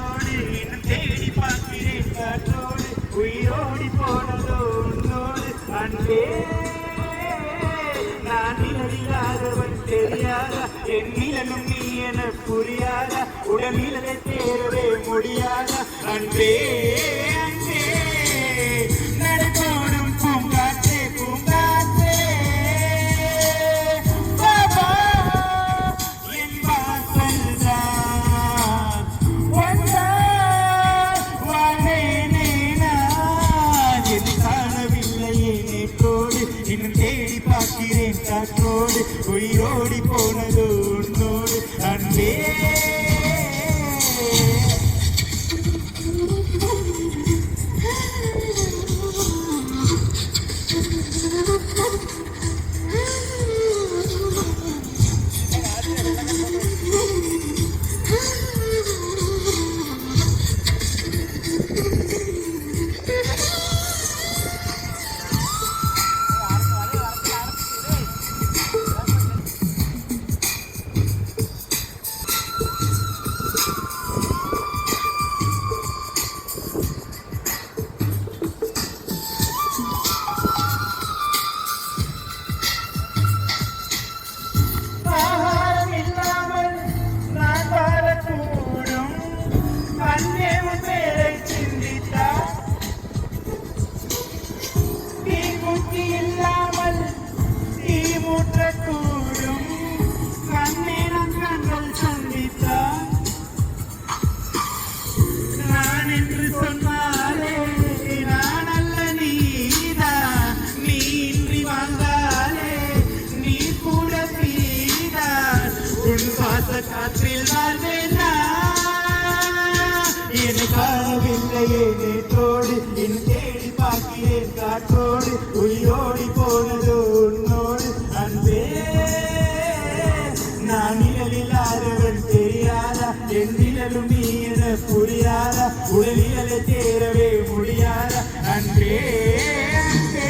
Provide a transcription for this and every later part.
காற்றோடு இன்னும் தேடி பார்க்கிறேன் காற்றோடு உயிரோடி போனதோ உன்னோடு அன்பே நான் நிழலில்லாதவன் தெரியாதா என் நிழலும் நீ என புரியாதா உடல் நிழலை தேரவே முடியாதா அன்பே அன்பே நடக்கோடும் பூங்காற்றே பூங்காற்றே பாபா என் வாசல் தான் வந்தால் வாழ்வேனே நான் எது காணவில்லையே நேற்றோடு இன்னும் தேடி பார்க்கிறேன் காற்றோடு உயிரோடி போனது உன்னோடு அன்பே காற்றில் வாழ்வேனா என்னை காணவில்லையே நேற்றோடு என் தேடி பார்க்கிறேன் காற்றோடு உயிரோடி போனதோ உன்னோடு அன்பே நான் நிழலில்லாதவன் தெரியாதா என் நிழலும் நீ என புரியாதா உடல் நிழலை தேரவே முடியாதா அன்பே அன்பே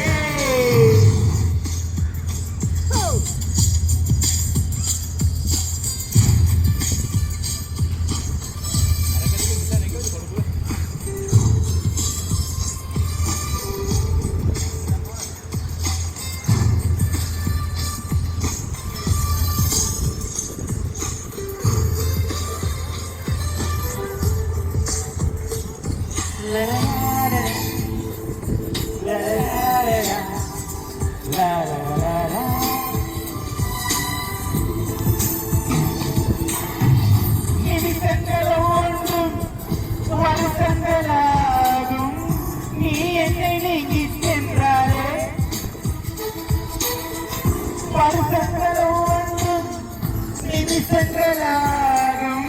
நீ என்னை நீங்கி சென்றாலே வருஷங்களோடும் நிமிஷங்களாகும்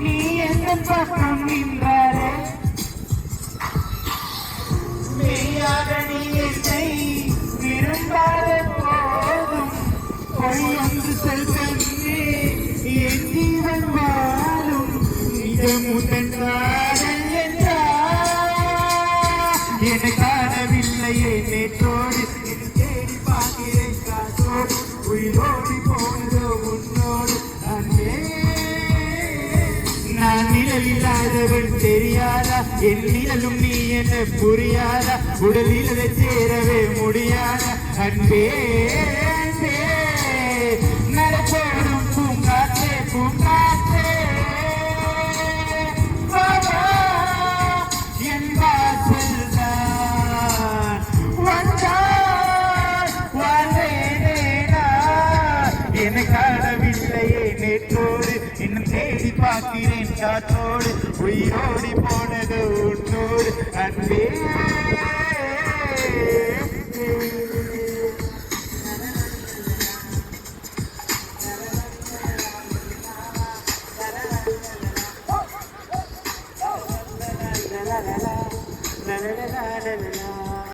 நீ எந்த பக்கம் நின்றாலே மெய்யாக நீ என்னை விரும்பாத போதும் ஒன்று செல்வே என் ஜீவன் வாழும் நிஜமுடன் காதல் என்னை காணவில்லையே நேற்றோடு என் தேடி பார்க்கிறேன் காற்றோடு உயிரோடி போனதோ உன்னோடு அன்பே நான் நிழலில்லாதவன் தெரியாதா என் நிழலும் நீ என்ன புரியாதா உடல் நிழலை சேரவே முடியாதா அன்பே அன்பே நடப்போடும் பூங்காற்றே பூங்காற்றே என் வாசல் தான் வந்தால் வாழ்வேனேனா என்னை காணவில்லையே நேற்றோடு இன்னும் தேடி பார்க்கிறேன் காற்றோடு உயிரோடி போனது உன்னோடு அன்பே la la la la la la la la la la